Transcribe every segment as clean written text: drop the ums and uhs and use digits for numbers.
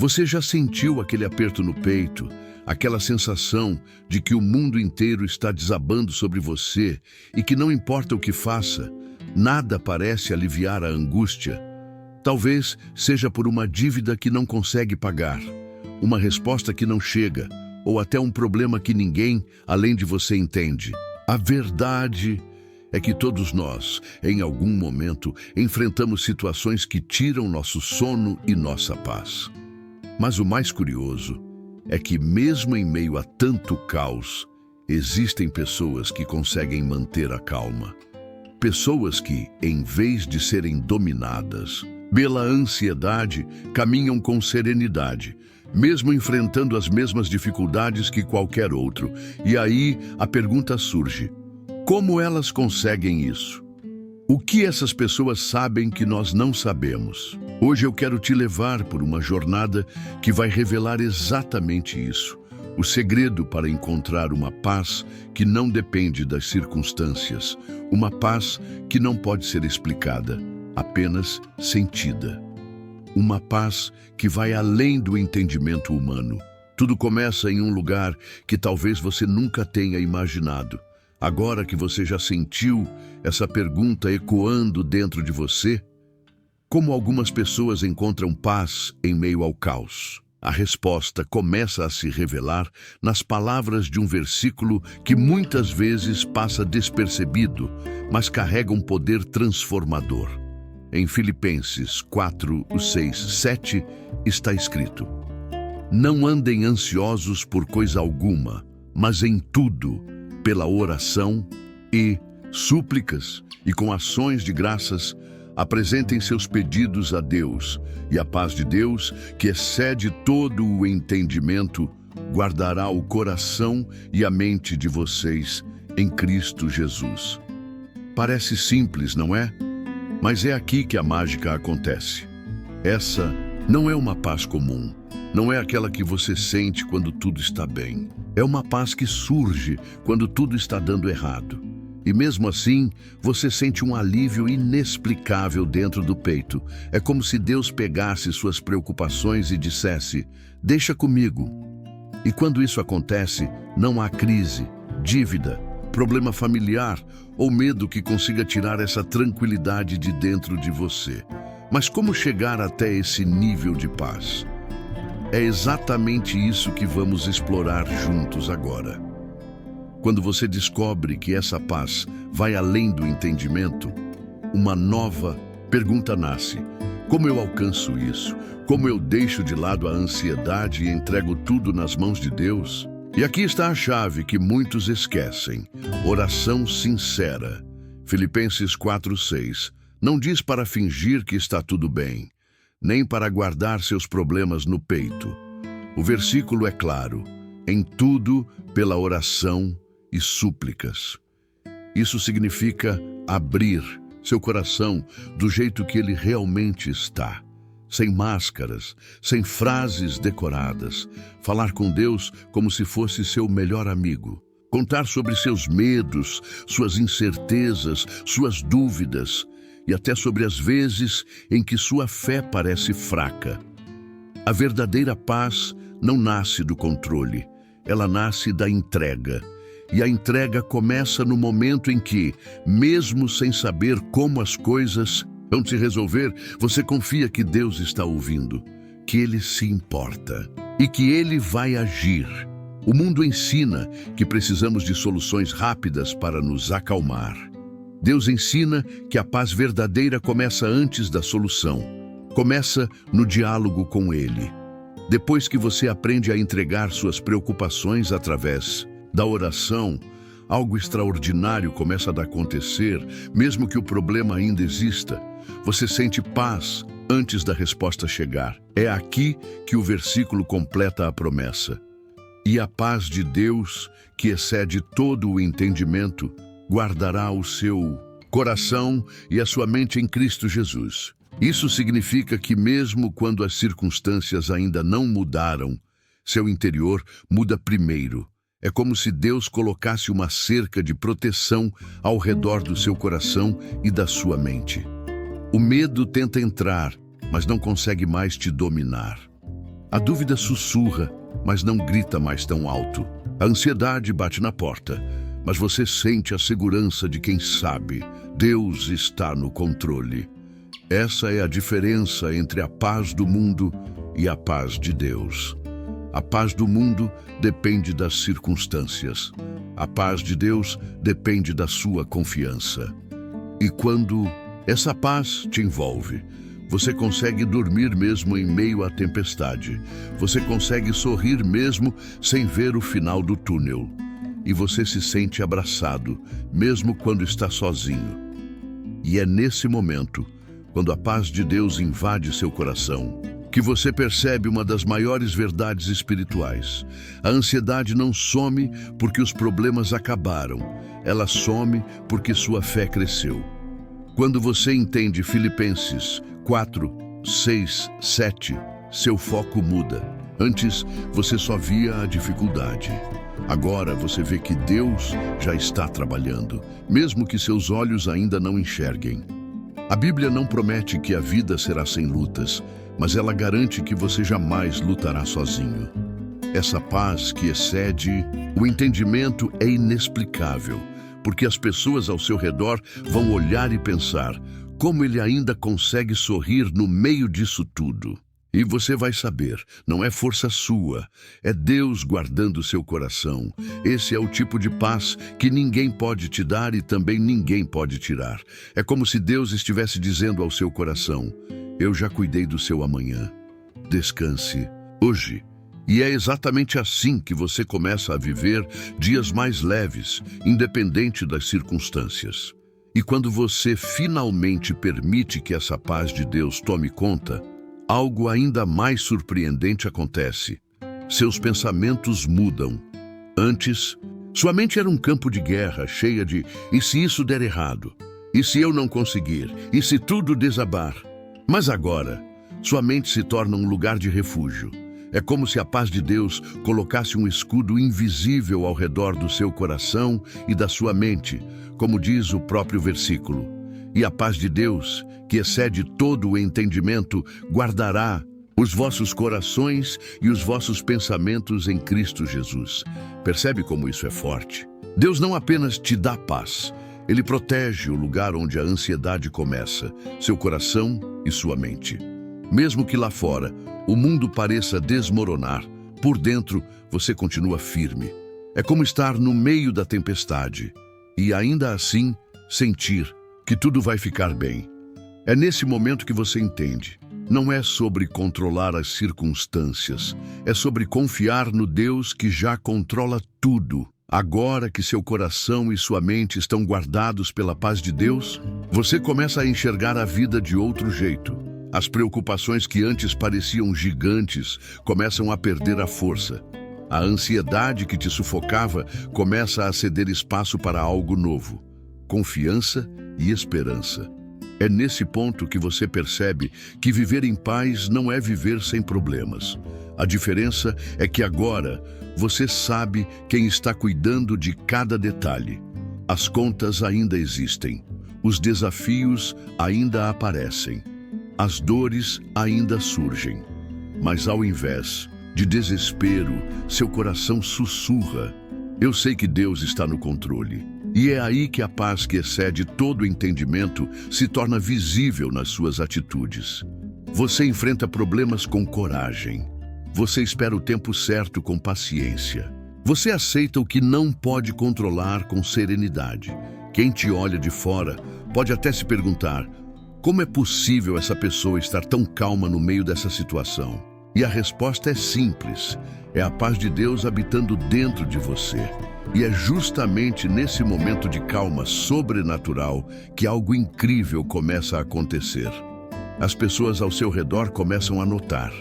Você já sentiu aquele aperto no peito, aquela sensação de que o mundo inteiro está desabando sobre você e que não importa o que faça, nada parece aliviar a angústia? Talvez seja por uma dívida que não consegue pagar, uma resposta que não chega, ou até um problema que ninguém, além de você, entende. A verdade é que todos nós, em algum momento, enfrentamos situações que tiram nosso sono e nossa paz. Mas o mais curioso é que, mesmo em meio a tanto caos, existem pessoas que conseguem manter a calma. Pessoas que, em vez de serem dominadas pela ansiedade, caminham com serenidade, mesmo enfrentando as mesmas dificuldades que qualquer outro. E aí a pergunta surge: como elas conseguem isso? O que essas pessoas sabem que nós não sabemos? Hoje eu quero te levar por uma jornada que vai revelar exatamente isso. O segredo para encontrar uma paz que não depende das circunstâncias. Uma paz que não pode ser explicada, apenas sentida. Uma paz que vai além do entendimento humano. Tudo começa em um lugar que talvez você nunca tenha imaginado. Agora que você já sentiu essa pergunta ecoando dentro de você, como algumas pessoas encontram paz em meio ao caos? A resposta começa a se revelar nas palavras de um versículo que muitas vezes passa despercebido, mas carrega um poder transformador. Em Filipenses 4, 6, 7 está escrito: não andem ansiosos por coisa alguma, mas em tudo, pela oração e súplicas e com ações de graças, apresentem seus pedidos a Deus, e a paz de Deus, que excede todo o entendimento, guardará o coração e a mente de vocês em Cristo Jesus. Parece simples, não é? Mas é aqui que a mágica acontece. Essa não é uma paz comum. Não é aquela que você sente quando tudo está bem. É uma paz que surge quando tudo está dando errado. E mesmo assim, você sente um alívio inexplicável dentro do peito. É como se Deus pegasse suas preocupações e dissesse: deixa comigo. E quando isso acontece, não há crise, dívida, problema familiar ou medo que consiga tirar essa tranquilidade de dentro de você. Mas como chegar até esse nível de paz? É exatamente isso que vamos explorar juntos agora. Quando você descobre que essa paz vai além do entendimento, uma nova pergunta nasce: como eu alcanço isso? Como eu deixo de lado a ansiedade e entrego tudo nas mãos de Deus? E aqui está a chave que muitos esquecem: oração sincera. Filipenses 4:6 não diz para fingir que está tudo bem, nem para guardar seus problemas no peito. O versículo é claro: em tudo pela oração e súplicas. Isso significa abrir seu coração do jeito que ele realmente está, sem máscaras, sem frases decoradas, falar com Deus como se fosse seu melhor amigo, contar sobre seus medos, suas incertezas, suas dúvidas e até sobre as vezes em que sua fé parece fraca. A verdadeira paz não nasce do controle, ela nasce da entrega. E a entrega começa no momento em que, mesmo sem saber como as coisas vão se resolver, você confia que Deus está ouvindo, que Ele se importa e que Ele vai agir. O mundo ensina que precisamos de soluções rápidas para nos acalmar. Deus ensina que a paz verdadeira começa antes da solução. Começa no diálogo com Ele. Depois que você aprende a entregar suas preocupações através da oração, algo extraordinário começa a acontecer, mesmo que o problema ainda exista. Você sente paz antes da resposta chegar. É aqui que o versículo completa a promessa: e a paz de Deus, que excede todo o entendimento, guardará o seu coração e a sua mente em Cristo Jesus. Isso significa que mesmo quando as circunstâncias ainda não mudaram, seu interior muda primeiro. É como se Deus colocasse uma cerca de proteção ao redor do seu coração e da sua mente. O medo tenta entrar, mas não consegue mais te dominar. A dúvida sussurra, mas não grita mais tão alto. A ansiedade bate na porta, mas você sente a segurança de quem sabe. Deus está no controle. Essa é a diferença entre a paz do mundo e a paz de Deus. A paz do mundo depende das circunstâncias. A paz de Deus depende da sua confiança. E quando essa paz te envolve, você consegue dormir mesmo em meio à tempestade. Você consegue sorrir mesmo sem ver o final do túnel. E você se sente abraçado, mesmo quando está sozinho. E é nesse momento, quando a paz de Deus invade seu coração, que você percebe uma das maiores verdades espirituais. A ansiedade não some porque os problemas acabaram. Ela some porque sua fé cresceu. Quando você entende Filipenses 4, 6, 7, seu foco muda. Antes, você só via a dificuldade. Agora você vê que Deus já está trabalhando, mesmo que seus olhos ainda não enxerguem. A Bíblia não promete que a vida será sem lutas, mas ela garante que você jamais lutará sozinho. Essa paz que excede o entendimento é inexplicável, porque as pessoas ao seu redor vão olhar e pensar como ele ainda consegue sorrir no meio disso tudo. E você vai saber, não é força sua, é Deus guardando seu coração. Esse é o tipo de paz que ninguém pode te dar e também ninguém pode tirar. É como se Deus estivesse dizendo ao seu coração: eu já cuidei do seu amanhã. Descanse hoje. E é exatamente assim que você começa a viver dias mais leves, independente das circunstâncias. E quando você finalmente permite que essa paz de Deus tome conta, algo ainda mais surpreendente acontece. Seus pensamentos mudam. Antes, sua mente era um campo de guerra, cheia de "e se isso der errado? E se eu não conseguir? E se tudo desabar?" Mas agora, sua mente se torna um lugar de refúgio. É como se a paz de Deus colocasse um escudo invisível ao redor do seu coração e da sua mente, como diz o próprio versículo. E a paz de Deus, que excede todo o entendimento, guardará os vossos corações e os vossos pensamentos em Cristo Jesus. Percebe como isso é forte? Deus não apenas te dá paz, Ele protege o lugar onde a ansiedade começa, seu coração e sua mente. Mesmo que lá fora o mundo pareça desmoronar, por dentro você continua firme. É como estar no meio da tempestade e ainda assim sentir que tudo vai ficar bem. É nesse momento que você entende. Não é sobre controlar as circunstâncias, é sobre confiar no Deus que já controla tudo. Agora que seu coração e sua mente estão guardados pela paz de Deus, você começa a enxergar a vida de outro jeito. As preocupações que antes pareciam gigantes começam a perder a força. A ansiedade que te sufocava começa a ceder espaço para algo novo: confiança e esperança. É nesse ponto que você percebe que viver em paz não é viver sem problemas. A diferença é que agora você sabe quem está cuidando de cada detalhe. As contas ainda existem, os desafios ainda aparecem, as dores ainda surgem. Mas ao invés de desespero, seu coração sussurra: eu sei que Deus está no controle. E é aí que a paz que excede todo o entendimento se torna visível nas suas atitudes. Você enfrenta problemas com coragem. Você espera o tempo certo com paciência. Você aceita o que não pode controlar com serenidade. Quem te olha de fora pode até se perguntar: como é possível essa pessoa estar tão calma no meio dessa situação? E a resposta é simples: é a paz de Deus habitando dentro de você. E é justamente nesse momento de calma sobrenatural que algo incrível começa a acontecer. As pessoas ao seu redor começam a notar.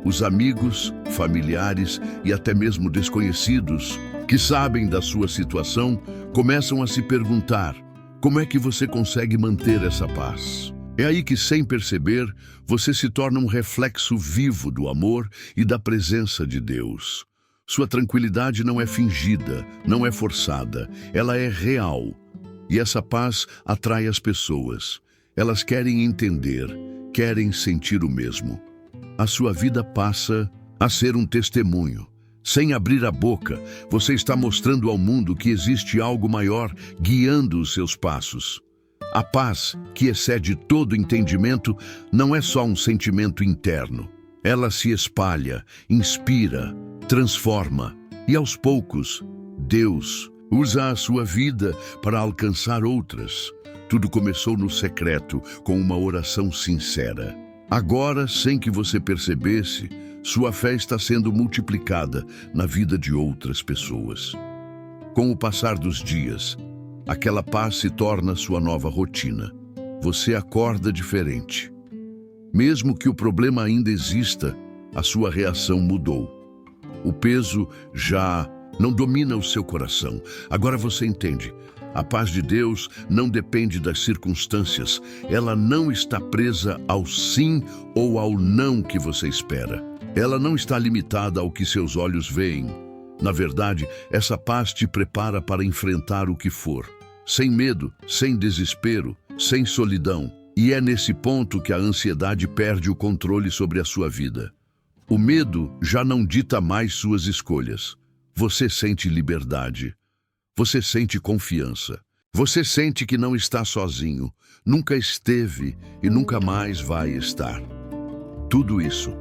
Os amigos, familiares e até mesmo desconhecidos que sabem da sua situação começam a se perguntar: como é que você consegue manter essa paz? É aí que, sem perceber, você se torna um reflexo vivo do amor e da presença de Deus. Sua tranquilidade não é fingida, não é forçada, ela é real. E essa paz atrai as pessoas. Elas querem entender, querem sentir o mesmo. A sua vida passa a ser um testemunho. Sem abrir a boca, você está mostrando ao mundo que existe algo maior guiando os seus passos. A paz, que excede todo entendimento, não é só um sentimento interno. Ela se espalha, inspira, transforma e, aos poucos, Deus usa a sua vida para alcançar outras. Tudo começou no secreto, com uma oração sincera. Agora, sem que você percebesse, sua fé está sendo multiplicada na vida de outras pessoas. Com o passar dos dias, aquela paz se torna sua nova rotina. Você acorda diferente. Mesmo que o problema ainda exista, a sua reação mudou. O peso já não domina o seu coração. Agora você entende. A paz de Deus não depende das circunstâncias. Ela não está presa ao sim ou ao não que você espera. Ela não está limitada ao que seus olhos veem. Na verdade, essa paz te prepara para enfrentar o que for. Sem medo, sem desespero, sem solidão. E é nesse ponto que a ansiedade perde o controle sobre a sua vida. O medo já não dita mais suas escolhas. Você sente liberdade. Você sente confiança. Você sente que não está sozinho. Nunca esteve e nunca mais vai estar. Tudo isso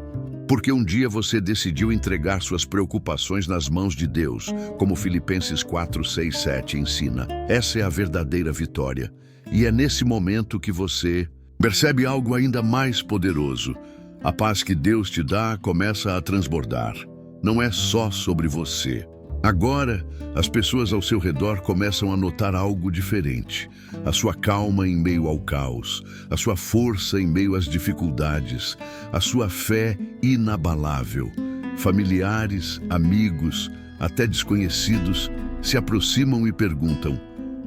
porque um dia você decidiu entregar suas preocupações nas mãos de Deus, como Filipenses 4, 6, 7 ensina. Essa é a verdadeira vitória. E é nesse momento que você percebe algo ainda mais poderoso. A paz que Deus te dá começa a transbordar. Não é só sobre você. Agora, as pessoas ao seu redor começam a notar algo diferente. A sua calma em meio ao caos, a sua força em meio às dificuldades, a sua fé inabalável. Familiares, amigos, até desconhecidos se aproximam e perguntam: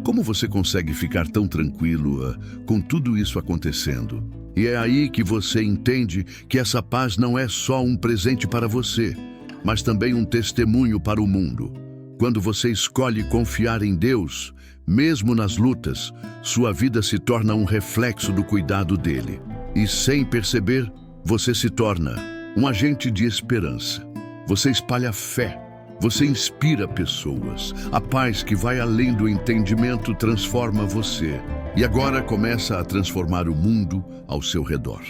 como você consegue ficar tão tranquilo com tudo isso acontecendo? E é aí que você entende que essa paz não é só um presente para você, mas também um testemunho para o mundo. Quando você escolhe confiar em Deus, mesmo nas lutas, sua vida se torna um reflexo do cuidado dele. E sem perceber, você se torna um agente de esperança. Você espalha fé. Você inspira pessoas. A paz que vai além do entendimento transforma você. E agora começa a transformar o mundo ao seu redor.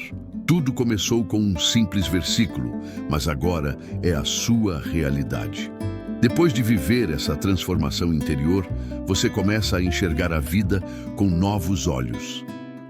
Tudo começou com um simples versículo, mas agora é a sua realidade. Depois de viver essa transformação interior, você começa a enxergar a vida com novos olhos.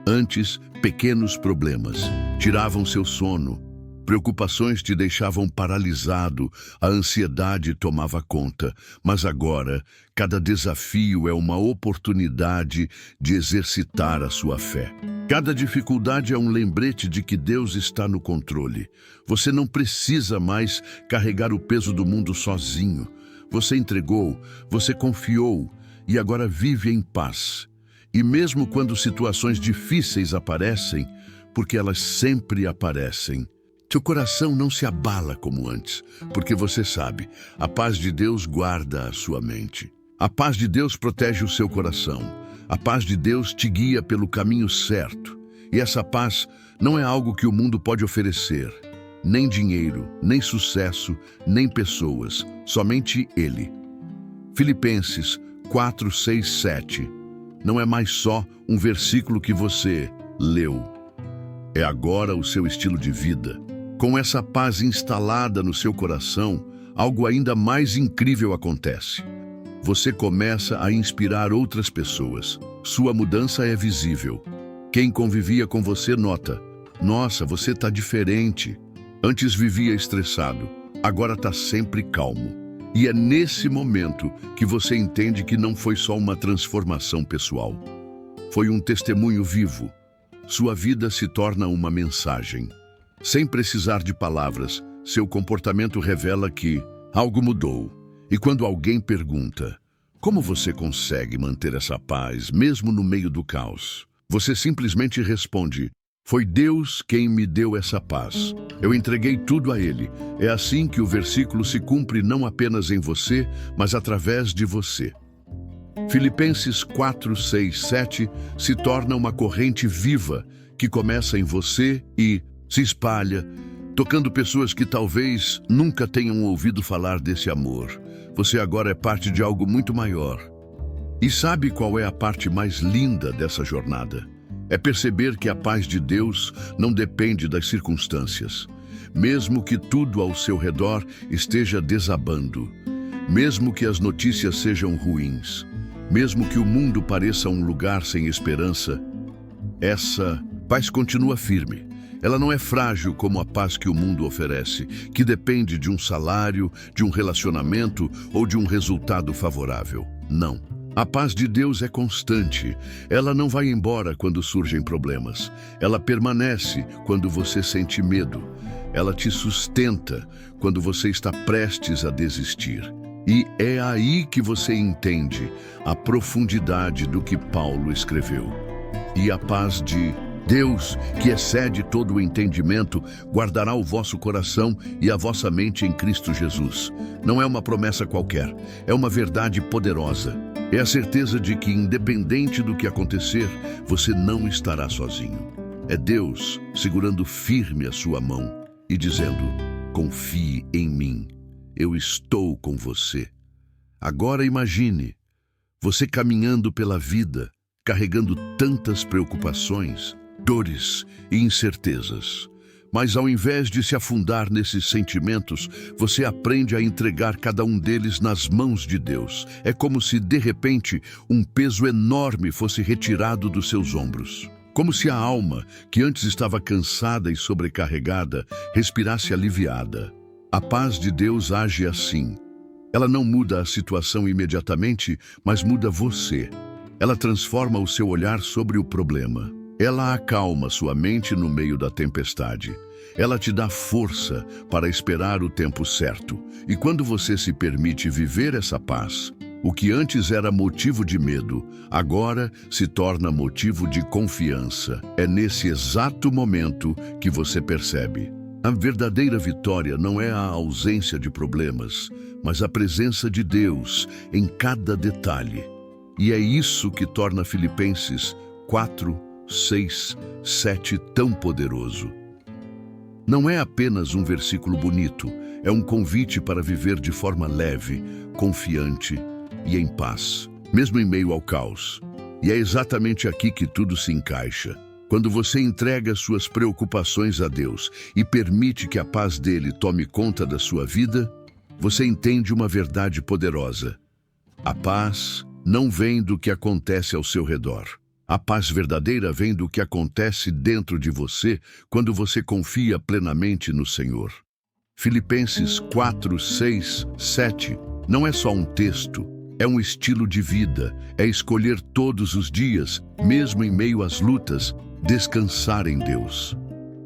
Antes, pequenos problemas tiravam seu sono, preocupações te deixavam paralisado, a ansiedade tomava conta. Mas agora, cada desafio é uma oportunidade de exercitar a sua fé. Cada dificuldade é um lembrete de que Deus está no controle. Você não precisa mais carregar o peso do mundo sozinho. Você entregou, você confiou e agora vive em paz. E mesmo quando situações difíceis aparecem, porque elas sempre aparecem, seu coração não se abala como antes, porque você sabe, a paz de Deus guarda a sua mente. A paz de Deus protege o seu coração. A paz de Deus te guia pelo caminho certo. E essa paz não é algo que o mundo pode oferecer. Nem dinheiro, nem sucesso, nem pessoas. Somente Ele. Filipenses 4, 6, 7. Não é mais só um versículo que você leu. É agora o seu estilo de vida. Com essa paz instalada no seu coração, algo ainda mais incrível acontece. Você começa a inspirar outras pessoas. Sua mudança é visível. Quem convivia com você nota: nossa, você está diferente. Antes vivia estressado, agora está sempre calmo. E é nesse momento que você entende que não foi só uma transformação pessoal. Foi um testemunho vivo. Sua vida se torna uma mensagem. Sem precisar de palavras, seu comportamento revela que algo mudou. E quando alguém pergunta: como você consegue manter essa paz mesmo no meio do caos? Você simplesmente responde: foi Deus quem me deu essa paz. Eu entreguei tudo a Ele. É assim que o versículo se cumpre não apenas em você, mas através de você. Filipenses 4, 6, 7 se torna uma corrente viva que começa em você e se espalha tocando pessoas que talvez nunca tenham ouvido falar desse amor. Você agora é parte de algo muito maior. E sabe qual é a parte mais linda dessa jornada? É perceber que a paz de Deus não depende das circunstâncias. Mesmo que tudo ao seu redor esteja desabando, mesmo que as notícias sejam ruins, mesmo que o mundo pareça um lugar sem esperança, essa paz continua firme. Ela não é frágil como a paz que o mundo oferece, que depende de um salário, de um relacionamento ou de um resultado favorável. Não. A paz de Deus é constante. Ela não vai embora quando surgem problemas. Ela permanece quando você sente medo. Ela te sustenta quando você está prestes a desistir. E é aí que você entende a profundidade do que Paulo escreveu. E a paz de Deus, que excede todo o entendimento, guardará o vosso coração e a vossa mente em Cristo Jesus. Não é uma promessa qualquer, é uma verdade poderosa. É a certeza de que, independente do que acontecer, você não estará sozinho. É Deus segurando firme a sua mão e dizendo: confie em mim, eu estou com você. Agora imagine, você caminhando pela vida, carregando tantas preocupações, dores e incertezas. Mas ao invés de se afundar nesses sentimentos, você aprende a entregar cada um deles nas mãos de Deus. É como se, de repente, um peso enorme fosse retirado dos seus ombros. Como se a alma, que antes estava cansada e sobrecarregada, respirasse aliviada. A paz de Deus age assim. Ela não muda a situação imediatamente, mas muda você. Ela transforma o seu olhar sobre o problema. Ela acalma sua mente no meio da tempestade. Ela te dá força para esperar o tempo certo. E quando você se permite viver essa paz, o que antes era motivo de medo, agora se torna motivo de confiança. É nesse exato momento que você percebe: a verdadeira vitória não é a ausência de problemas, mas a presença de Deus em cada detalhe. E é isso que torna Filipenses 4:6-7 tão poderoso. Não é apenas um versículo bonito, é um convite para viver de forma leve, confiante e em paz, mesmo em meio ao caos. E é exatamente aqui que tudo se encaixa. Quando você entrega suas preocupações a Deus e permite que a paz dele tome conta da sua vida, você entende uma verdade poderosa. A paz não vem do que acontece ao seu redor. A paz verdadeira vem do que acontece dentro de você quando você confia plenamente no Senhor. Filipenses 4:6-7 não é só um texto, é um estilo de vida, é escolher todos os dias, mesmo em meio às lutas, descansar em Deus.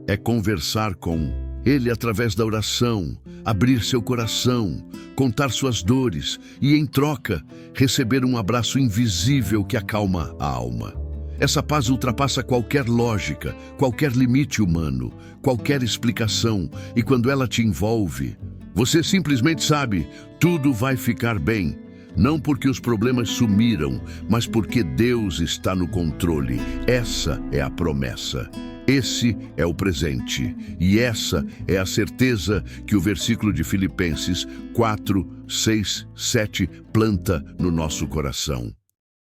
É conversar com Ele através da oração, abrir seu coração, contar suas dores e, em troca, receber um abraço invisível que acalma a alma. Essa paz ultrapassa qualquer lógica, qualquer limite humano, qualquer explicação, e quando ela te envolve, você simplesmente sabe, tudo vai ficar bem. Não porque os problemas sumiram, mas porque Deus está no controle. Essa é a promessa. Esse é o presente. E essa é a certeza que o versículo de Filipenses 4:6-7 planta no nosso coração.